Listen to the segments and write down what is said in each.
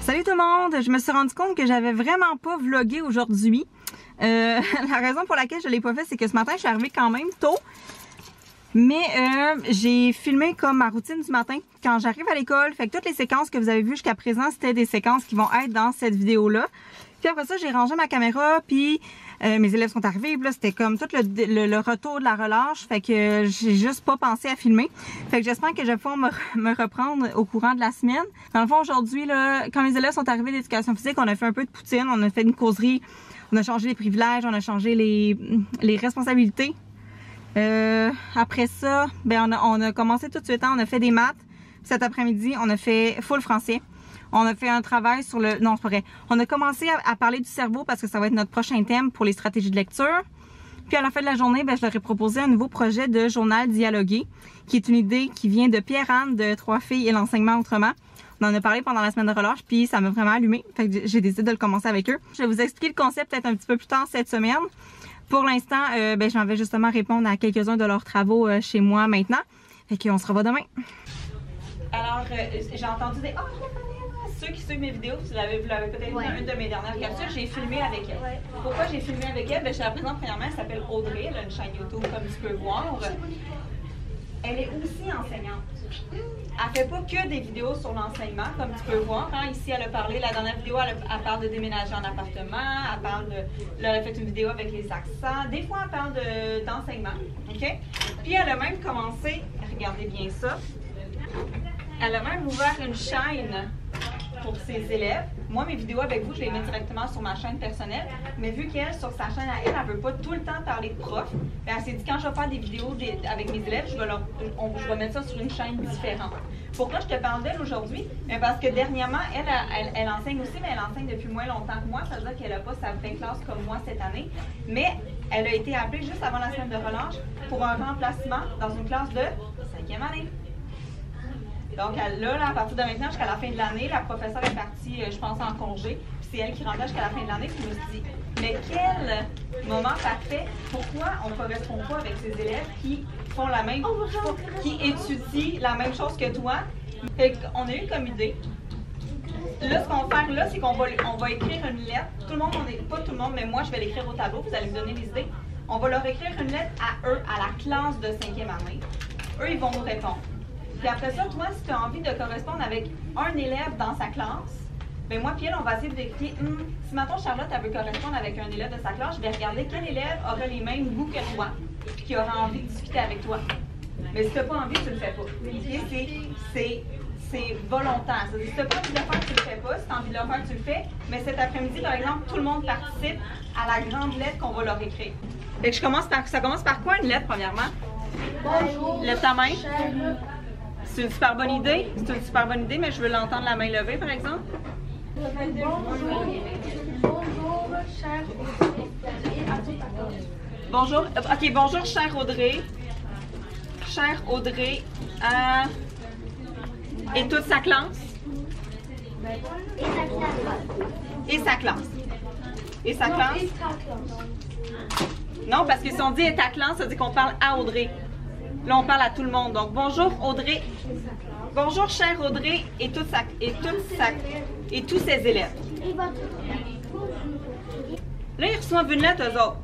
Salut tout le monde! Je me suis rendu compte que j'avais vraiment pas vlogué aujourd'hui. La raison pour laquelle je l'ai pas fait, c'est que ce matin, je suis arrivée quand même tôt. Mais j'ai filmé comme ma routine du matin quand j'arrive à l'école. Fait que toutes les séquences que vous avez vues jusqu'à présent, c'était des séquences qui vont être dans cette vidéo-là. Puis après ça, j'ai rangé ma caméra, puis mes élèves sont arrivés. Puis là, c'était comme tout le retour de la relâche. Fait que j'ai juste pas pensé à filmer. Fait que j'espère que je vais pouvoir me reprendre au courant de la semaine. Dans le fond, aujourd'hui, là, quand mes élèves sont arrivés d'éducation physique, on a fait un peu de poutine, on a fait une causerie, on a changé les privilèges, on a changé les responsabilités. Après ça, ben on a commencé tout de suite, hein, on a fait des maths. Cet après-midi, on a fait full français. On a fait un travail sur le... Non, c'est pas vrai. On a commencé à parler du cerveau parce que ça va être notre prochain thème pour les stratégies de lecture. Puis à la fin de la journée, ben, je leur ai proposé un nouveau projet de journal dialogué, qui est une idée qui vient de Pierre-Anne de Trois filles et l'enseignement autrement. On en a parlé pendant la semaine de relâche, puis ça m'a vraiment allumé. Fait que j'ai décidé de le commencer avec eux. Je vais vous expliquer le concept peut-être un petit peu plus tard cette semaine. Pour l'instant, ben, j'en vais justement répondre à quelques-uns de leurs travaux chez moi maintenant. Fait qu'on se revoit demain. Alors, j'ai entendu des... Oh, ceux qui suivent mes vidéos, vous l'avez peut-être vu dans une de mes dernières capsules, j'ai filmé avec elle. Ouais. Pourquoi j'ai filmé avec elle? Ben, je la présente premièrement, elle s'appelle Audrey, elle a une chaîne YouTube comme tu peux voir. Elle est aussi enseignante. Elle fait pas que des vidéos sur l'enseignement, comme tu peux voir. Hein. Ici, elle a parlé, la dernière vidéo, elle parle de déménager en appartement, elle parle de... Là, elle a fait une vidéo avec les accents. Des fois, elle parle d'enseignement. OK? Puis, elle a même commencé, regardez bien ça, elle a même ouvert une chaîne pour ses élèves. Moi, mes vidéos avec vous, je les mets directement sur ma chaîne personnelle. Mais vu qu'elle, sur sa chaîne à elle, elle ne veut pas tout le temps parler de prof, elle s'est dit, quand je vais faire des vidéos avec mes élèves, je vais mettre ça sur une chaîne différente. Pourquoi je te parle d'elle aujourd'hui? Parce que dernièrement, elle enseigne aussi, mais elle enseigne depuis moins longtemps que moi. Ça veut dire qu'elle n'a pas sa vraie classe comme moi cette année. Mais elle a été appelée juste avant la semaine de relâche pour un remplacement dans une classe de 5e année. Donc là, à partir de maintenant, jusqu'à la fin de l'année, la professeure est partie, je pense, en congé. Puis c'est elle qui rendait jusqu'à la fin de l'année. Puis je me suis dit, mais quel moment parfait! Pourquoi on ne correspond pas avec ces élèves qui font la même, qui étudient la même chose que toi? Fait qu'on a eu comme idée. Là, ce qu'on va faire là, c'est qu'on va écrire une lettre. Tout le monde, pas tout le monde, mais moi, je vais l'écrire au tableau. Vous allez me donner les idées. On va leur écrire une lettre à eux, à la classe de 5e année. Eux, ils vont nous répondre. Puis après ça, toi, si tu as envie de correspondre avec un élève dans sa classe, bien moi puis elle, on va essayer de vérifier, si maintenant Charlotte, elle veut correspondre avec un élève de sa classe, je vais regarder quel élève aura les mêmes goûts que toi, qui aura envie de discuter avec toi. Mais si tu n'as pas envie, tu le fais pas. C'est volontaire. Si tu n'as pas envie de le faire, tu le fais pas. Si tu as envie de le faire, tu le fais. Mais cet après-midi, par exemple, tout le monde participe à la grande lettre qu'on va leur écrire. Fait que ça commence par quoi une lettre, premièrement? Bonjour. Lève ta main. C'est une super bonne idée. C'est une super bonne idée, mais je veux l'entendre la main levée, par exemple. Bonjour, chère Audrey. Bonjour. OK, bonjour, chère Audrey. Chère Audrey. Et toute sa classe. Et sa classe. Et sa classe. Non, parce que si on dit et ta classe, ça veut dire qu'on parle à Audrey. Là, on parle à tout le monde. Donc, bonjour Audrey. Bonjour, chère Audrey et tous ses élèves. Là, ils reçoivent une lettre, eux autres.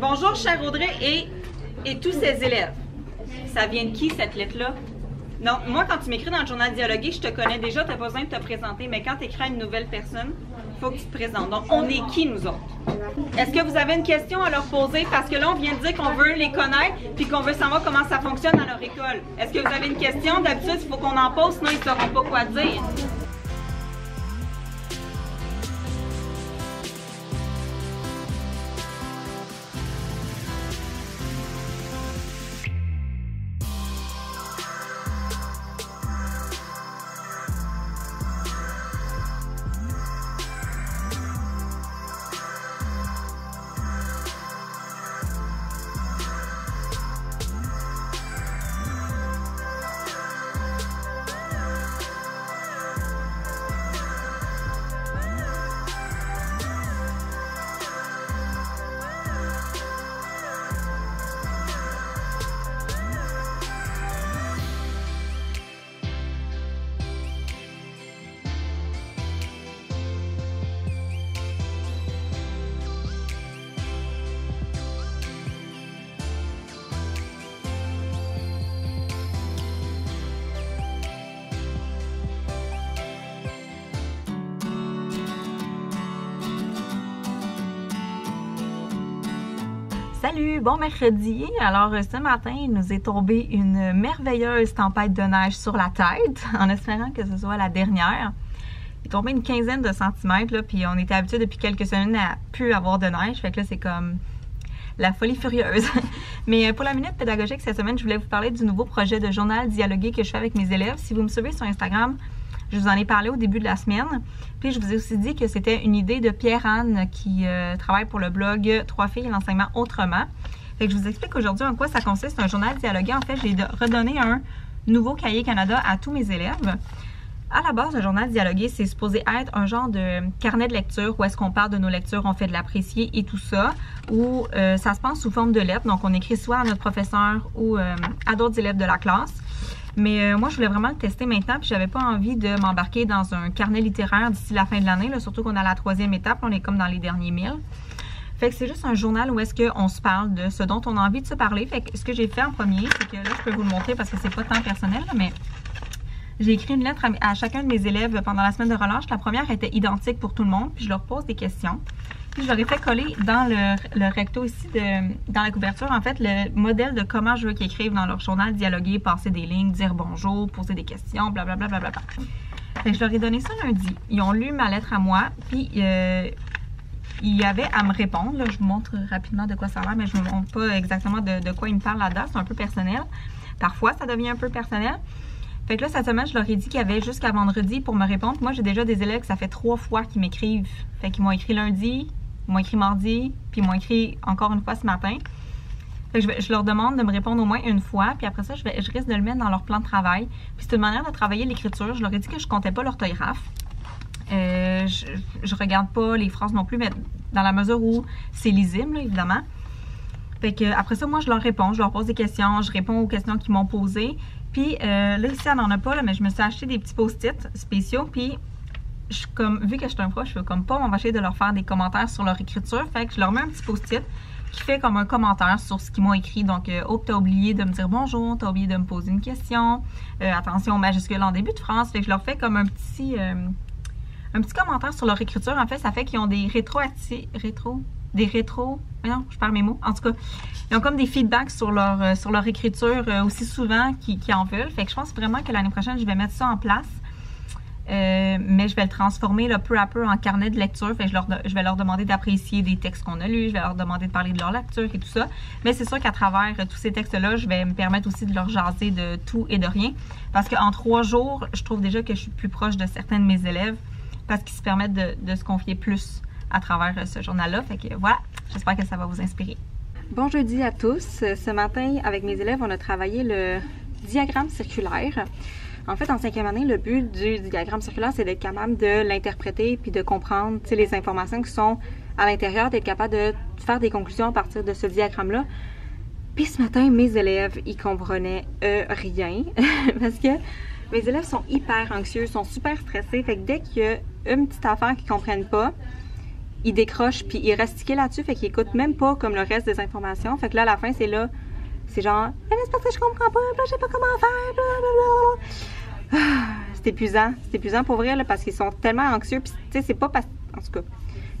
Bonjour, chère Audrey et tous ses élèves. Ça vient de qui, cette lettre-là? Non, moi, quand tu m'écris dans le journal dialogué, je te connais déjà, tu n'as pas besoin de te présenter. Mais quand tu écris à une nouvelle personne, il faut que tu te présentes. Donc, on est qui, nous autres? Est-ce que vous avez une question à leur poser? Parce que là, on vient de dire qu'on veut les connaître puis qu'on veut savoir comment ça fonctionne dans leur école. Est-ce que vous avez une question? D'habitude, il faut qu'on en pose, sinon ils ne sauront pas quoi dire. Salut, bon mercredi. Alors ce matin, il nous est tombé une merveilleuse tempête de neige sur la tête, en espérant que ce soit la dernière. Il est tombé une quinzaine de centimètres, là, puis on était habitué depuis quelques semaines à plus avoir de neige, fait que là c'est comme la folie furieuse. Mais pour la minute pédagogique cette semaine, je voulais vous parler du nouveau projet de journal dialogué que je fais avec mes élèves. Si vous me suivez sur Instagram, je vous en ai parlé au début de la semaine. Puis je vous ai aussi dit que c'était une idée de Pierre-Anne qui travaille pour le blog 3 filles et l'enseignement autrement. Fait que je vous explique aujourd'hui en quoi ça consiste, un journal dialogué. En fait, j'ai redonné un nouveau cahier Canada à tous mes élèves. À la base, le journal dialogué, c'est supposé être un genre de carnet de lecture où est-ce qu'on parle de nos lectures, on fait de l'apprécier et tout ça, où ça se passe sous forme de lettres. Donc, on écrit soit à notre professeur ou à d'autres élèves de la classe. Mais moi, je voulais vraiment le tester maintenant, puis j'avais pas envie de m'embarquer dans un carnet littéraire d'ici la fin de l'année, surtout qu'on est à la 3e étape, on est comme dans les derniers 1000. Fait que c'est juste un journal où est-ce qu'on se parle de ce dont on a envie de se parler. Fait que ce que j'ai fait en premier, c'est que là, je peux vous le montrer parce que c'est pas tant personnel, mais j'ai écrit une lettre à chacun de mes élèves pendant la semaine de relâche. La première était identique pour tout le monde, puis je leur pose des questions. Puis je leur ai fait coller dans le recto ici, dans la couverture, en fait, le modèle de comment je veux qu'ils écrivent dans leur journal dialoguer, passer des lignes, dire bonjour, poser des questions, blablabla. Fait que je leur ai donné ça lundi. Ils ont lu ma lettre à moi, puis il y avait à me répondre. Là, je vous montre rapidement de quoi ça a l'air, mais je ne vous montre pas exactement de quoi ils me parlent là-dedans. C'est un peu personnel. Parfois, ça devient un peu personnel. Fait que là, cette semaine, je leur ai dit qu'il y avait jusqu'à vendredi pour me répondre. Moi, j'ai déjà des élèves que ça fait 3 fois qu'ils m'écrivent. Fait qu'ils m'ont écrit lundi, ils m'ont écrit mardi, puis ils m'ont écrit encore une fois ce matin. Fait que je leur demande de me répondre au moins une fois, puis après ça, je risque de le mettre dans leur plan de travail. Puis c'est une manière de travailler l'écriture. Je leur ai dit que je comptais pas l'orthographe. Je regarde pas les phrases non plus, mais dans la mesure où c'est lisible, là, évidemment. Fait que après ça, moi, je leur réponds, je leur pose des questions, je réponds aux questions qu'ils m'ont posées. Puis là, ici, elle n'en a pas, là, mais je me suis acheté des petits post-it spéciaux, puis vu que je suis un prof, je veux comme pas m'empêcher de leur faire des commentaires sur leur écriture. Fait que je leur mets un petit post-it qui fait comme un commentaire sur ce qu'ils m'ont écrit. Donc, oh, t'as oublié de me dire bonjour, t'as oublié de me poser une question. Attention aux majuscules en début de phrase. Fait que je leur fais comme un petit commentaire sur leur écriture. En fait, ça fait qu'ils ont des non, je perds mes mots. En tout cas, ils ont comme des feedbacks sur leur écriture aussi souvent qu'ils en veulent. Fait que je pense vraiment que l'année prochaine, je vais mettre ça en place. Mais je vais le transformer là, peu à peu en carnet de lecture. Fait que je vais leur demander d'apprécier des textes qu'on a lus. Je vais leur demander de parler de leur lecture et tout ça. Mais c'est sûr qu'à travers tous ces textes-là, je vais me permettre aussi de leur jaser de tout et de rien. Parce qu'en 3 jours, je trouve déjà que je suis plus proche de certains de mes élèves parce qu'ils se permettent de se confier plus à travers ce journal-là. Fait que voilà, j'espère que ça va vous inspirer. Bon jeudi à tous. Ce matin, avec mes élèves, on a travaillé le diagramme circulaire. En fait, en 5e année, le but du diagramme circulaire, c'est d'être capable de l'interpréter puis de comprendre les informations qui sont à l'intérieur, d'être capable de faire des conclusions à partir de ce diagramme-là. Puis ce matin, mes élèves, ils comprenaient rien parce que mes élèves sont hyper anxieux, sont super stressés. Fait que dès qu'il y a une petite affaire qu'ils comprennent pas, ils décrochent puis ils restent tiqués là-dessus. Fait qu'ils écoutent même pas comme le reste des informations. Fait que là, à la fin, c'est genre, mais c'est parce que je comprends pas, je sais pas comment faire, blablabla. C'est épuisant pour vrai, là, parce qu'ils sont tellement anxieux. Puis, tu sais, c'est pas parce. En tout cas,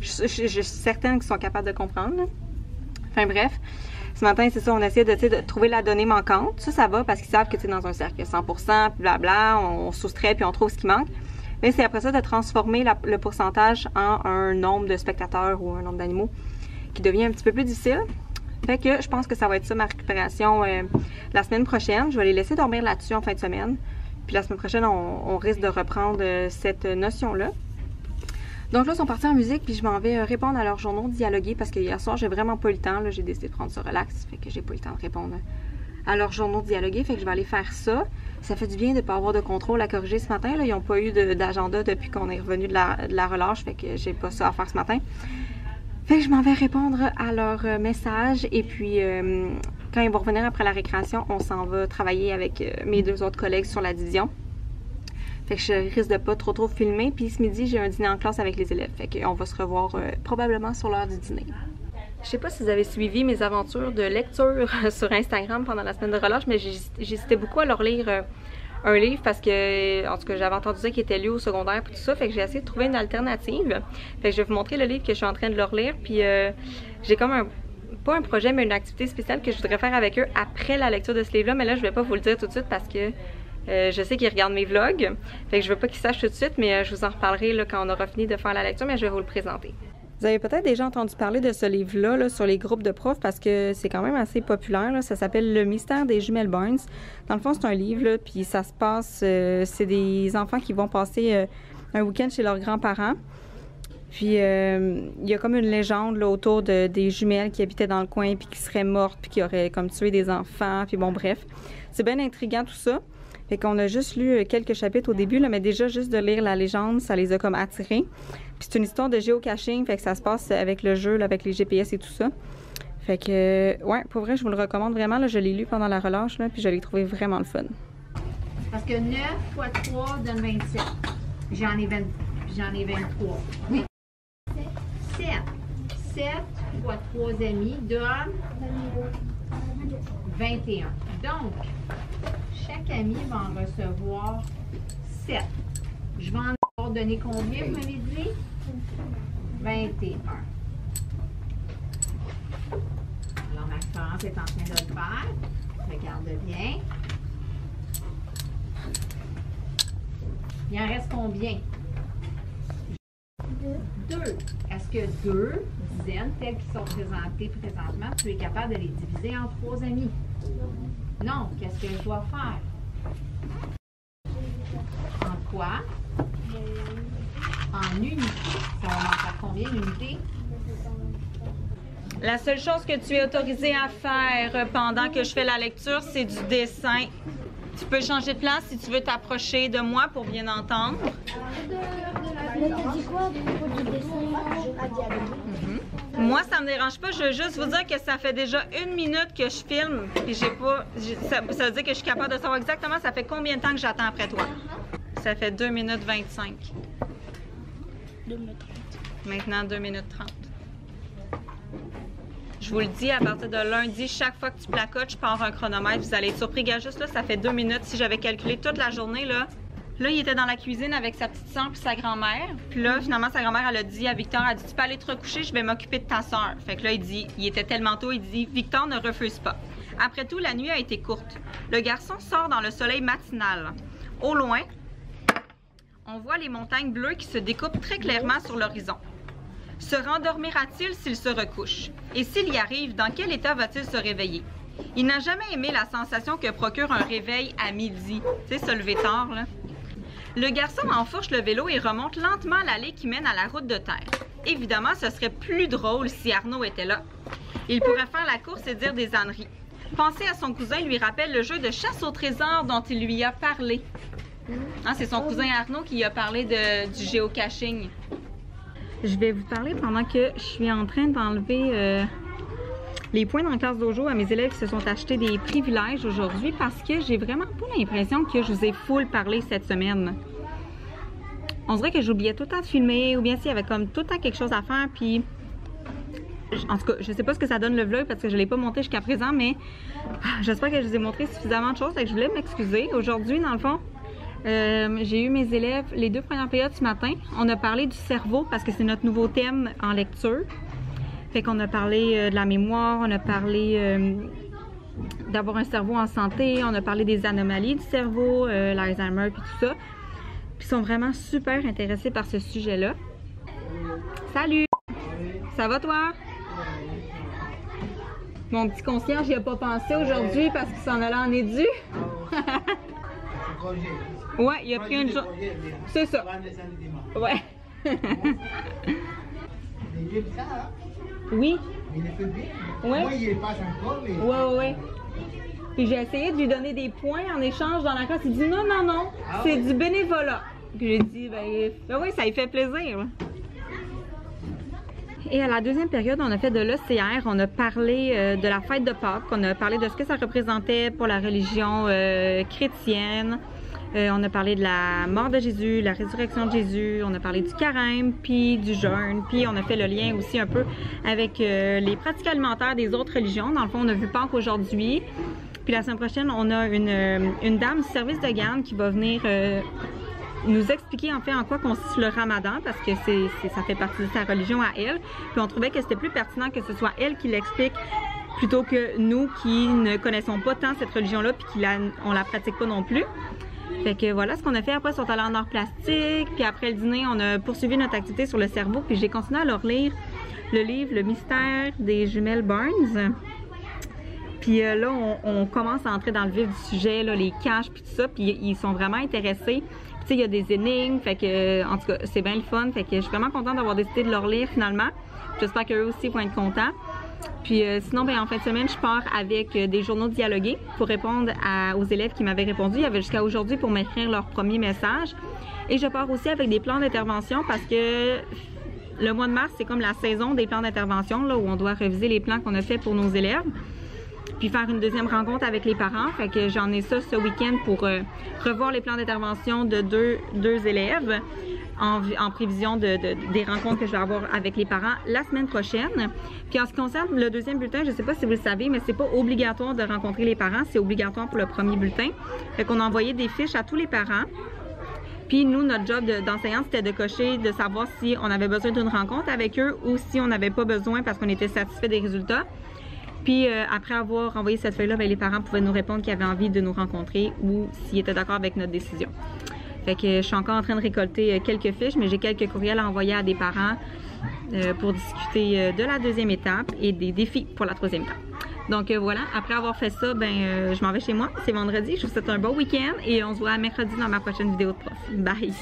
je suis certaine qu'ils sont capables de comprendre. Là. Enfin, bref. Ce matin, c'est ça, on essaie de trouver la donnée manquante. Ça va parce qu'ils savent que, tu sais, dans un cercle 100%, puis blabla, on soustrait puis on trouve ce qui manque. Mais c'est après ça de transformer le pourcentage en un nombre de spectateurs ou un nombre d'animaux qui devient un petit peu plus difficile. Fait que je pense que ça va être ça ma récupération la semaine prochaine. Je vais les laisser dormir là-dessus en fin de semaine. Puis la semaine prochaine, on risque de reprendre cette notion-là. Donc là, ils sont partis en musique, puis je m'en vais répondre à leurs journaux dialogués parce que hier soir, j'ai vraiment pas eu le temps. J'ai décidé de prendre ça relax, fait que j'ai pas eu le temps de répondre à leurs journaux dialogués. Fait que je vais aller faire ça. Ça fait du bien de ne pas avoir de contrôle à corriger ce matin. Là. Ils n'ont pas eu d'agenda depuis qu'on est revenu de la relâche, fait que j'ai pas ça à faire ce matin. Fait que je m'en vais répondre à leurs messages et puis quand ils vont revenir après la récréation, on s'en va travailler avec mes 2 autres collègues sur la division. Fait que je risque de pas trop filmer. Puis ce midi, j'ai un dîner en classe avec les élèves. Fait qu'on va se revoir probablement sur l'heure du dîner. Je sais pas si vous avez suivi mes aventures de lecture sur Instagram pendant la semaine de relâche, mais j'hésitais beaucoup à leur lire un livre parce que, en tout cas, j'avais entendu ça qui était lu au secondaire et tout ça, fait que j'ai essayé de trouver une alternative. Fait que je vais vous montrer le livre que je suis en train de leur lire, puis j'ai comme pas un projet, mais une activité spéciale que je voudrais faire avec eux après la lecture de ce livre-là. Mais là, je vais pas vous le dire tout de suite parce que je sais qu'ils regardent mes vlogs. Fait que je veux pas qu'ils sachent tout de suite, mais je vous en reparlerai là, quand on aura fini de faire la lecture, mais je vais vous le présenter. Vous avez peut-être déjà entendu parler de ce livre-là là, sur les groupes de profs parce que c'est quand même assez populaire. Là. Ça s'appelle Le mystère des jumelles Barnes. Dans le fond, c'est un livre, là, puis ça se passe... c'est des enfants qui vont passer un week-end chez leurs grands-parents. Puis il y a comme une légende là, autour des jumelles qui habitaient dans le coin puis qui seraient mortes puis qui auraient comme tué des enfants. Puis bon, bref. C'est bien intriguant tout ça. Fait qu'on a juste lu quelques chapitres au début, là, mais déjà juste de lire la légende, ça les a comme attirés. Puis c'est une histoire de géocaching, fait que ça se passe avec le jeu, là, avec les GPS et tout ça. Fait que, ouais, pour vrai, je vous le recommande vraiment. Là, je l'ai lu pendant la relâche, là, puis je l'ai trouvé vraiment le fun. Parce que 9 fois 3 donne 27. J'en ai 23. Oui. 7. 7 fois 3 amis donne 21. Donc, chaque ami va en recevoir 7. Je vais en avoir donné combien, vous m'avez dit? 21. Alors, Marie-France est en train de le faire. Regarde bien. Il en reste combien? 2. Est-ce que 2 dizaines telles qu'ils sont présentées présentement, tu es capable de les diviser en 3 amis? Non. Qu'est-ce que je dois faire? En quoi? En unité. Ça va en faire combien d'unités? La seule chose que tu es autorisé à faire pendant que je fais la lecture, c'est du dessin. Tu peux changer de place si tu veux t'approcher de moi pour bien entendre. Moi, ça me dérange pas. Je veux juste vous dire que ça fait déjà 1 minute que je filme. Puis ça veut dire que je suis capable de savoir exactement ça fait combien de temps que j'attends après toi. Ça fait 2 minutes 25. 2 minutes 30. Maintenant, 2 minutes 30. Je vous le dis, à partir de lundi, chaque fois que tu placotes, je pars un chronomètre. Vous allez être surpris. Regarde, juste là, ça fait 2 minutes. Si j'avais calculé toute la journée, là, il était dans la cuisine avec sa petite sœur puis sa grand-mère. Puis là, finalement, sa grand-mère, elle a dit à Victor, elle a dit, tu peux aller te recoucher, je vais m'occuper de ta sœur. Fait que là, il était tellement tôt, il dit, Victor ne refuse pas. Après tout, la nuit a été courte. Le garçon sort dans le soleil matinal. Au loin, on voit les montagnes bleues qui se découpent très clairement sur l'horizon. Se rendormira-t-il s'il se recouche? Et s'il y arrive, dans quel état va-t-il se réveiller? Il n'a jamais aimé la sensation que procure un réveil à midi. Tu sais, se lever tard, là. Le garçon enfourche le vélo et remonte lentement l'allée qui mène à la route de terre. Évidemment, ce serait plus drôle si Arnaud était là. Il pourrait faire la course et dire des âneries. Penser à son cousin lui rappelle le jeu de chasse au trésor dont il lui a parlé. Hein, c'est son cousin Arnaud qui a parlé du géocaching. Je vais vous parler pendant que je suis en train d'enlever les points dans la classe dojo à mes élèves qui se sont achetés des privilèges aujourd'hui parce que j'ai vraiment pas l'impression que je vous ai full parlé cette semaine. On dirait que j'oubliais tout le temps de filmer ou bien s'il y avait comme tout le temps quelque chose à faire puis... En tout cas, je sais pas ce que ça donne le vlog parce que je l'ai pas monté jusqu'à présent, mais j'espère que je vous ai montré suffisamment de choses et que je voulais m'excuser. Aujourd'hui, dans le fond, j'ai eu mes élèves les 2 premières périodes ce matin. On a parlé du cerveau parce que c'est notre nouveau thème en lecture. Fait qu'on a parlé de la mémoire, on a parlé d'avoir un cerveau en santé, on a parlé des anomalies du cerveau, l'Alzheimer puis tout ça. Puis ils sont vraiment super intéressés par ce sujet-là. Salut! Ça va toi? Mon petit concierge, j'y ai pas pensé aujourd'hui parce qu'il s'en allait en édu. Ouais, il a pris une journée. C'est ça. Ouais. Oui. Ouais. Ouais. Puis j'ai essayé de lui donner des points en échange dans la classe. Il dit non, c'est du bénévolat. Puis j'ai dit, ben oui, ça lui fait plaisir. Et à la deuxième période, on a fait de l'OCR, on a parlé de la fête de Pâques, on a parlé de ce que ça représentait pour la religion chrétienne. On a parlé de la mort de Jésus, la résurrection de Jésus, on a parlé du carême, puis du jeûne, puis on a fait le lien aussi un peu avec les pratiques alimentaires des autres religions. Dans le fond, on a vu Pâques aujourd'hui, puis la semaine prochaine, on a une dame du service de garde qui va venir nous expliquer en fait en quoi consiste le ramadan parce que ça fait partie de sa religion à elle. Puis on trouvait que c'était plus pertinent que ce soit elle qui l'explique plutôt que nous qui ne connaissons pas tant cette religion-là puis on la pratique pas non plus. Fait que voilà ce qu'on a fait. Après, ils sont allés en art plastique. Puis après le dîner, on a poursuivi notre activité sur le cerveau. Puis j'ai continué à leur lire le livre Le mystère des jumelles Barnes. Puis là, on commence à entrer dans le vif du sujet, là, les caches, puis tout ça. Puis ils sont vraiment intéressés. Puis tu sais, il y a des énigmes. Fait que, en tout cas, c'est bien le fun. Fait que je suis vraiment contente d'avoir décidé de leur lire finalement. J'espère qu'eux aussi vont être contents. Puis sinon, ben, en fin de semaine, je pars avec des journaux dialogués pour répondre aux élèves qui m'avaient répondu. Il y avait jusqu'à aujourd'hui pour m'écrire leur premier message. Et je pars aussi avec des plans d'intervention parce que le mois de mars, c'est comme la saison des plans d'intervention, là, où on doit réviser les plans qu'on a fait pour nos élèves. Puis faire une deuxième rencontre avec les parents. Fait que j'en ai ça ce week-end pour revoir les plans d'intervention de deux élèves en prévision des rencontres que je vais avoir avec les parents la semaine prochaine. Puis en ce qui concerne le deuxième bulletin, je ne sais pas si vous le savez, mais c'est pas obligatoire de rencontrer les parents, c'est obligatoire pour le premier bulletin. Fait qu'on a envoyé des fiches à tous les parents. Puis nous, notre job d'enseignante, c'était de cocher, de savoir si on avait besoin d'une rencontre avec eux ou si on n'avait pas besoin parce qu'on était satisfait des résultats. Puis après avoir envoyé cette feuille-là, ben, les parents pouvaient nous répondre qu'ils avaient envie de nous rencontrer ou s'ils étaient d'accord avec notre décision. Fait que je suis encore en train de récolter quelques fiches, mais j'ai quelques courriels à envoyer à des parents pour discuter de la deuxième étape et des défis pour la troisième étape. Donc voilà, après avoir fait ça, ben je m'en vais chez moi. C'est vendredi, je vous souhaite un bon week-end et on se voit mercredi dans ma prochaine vidéo de prof. Bye!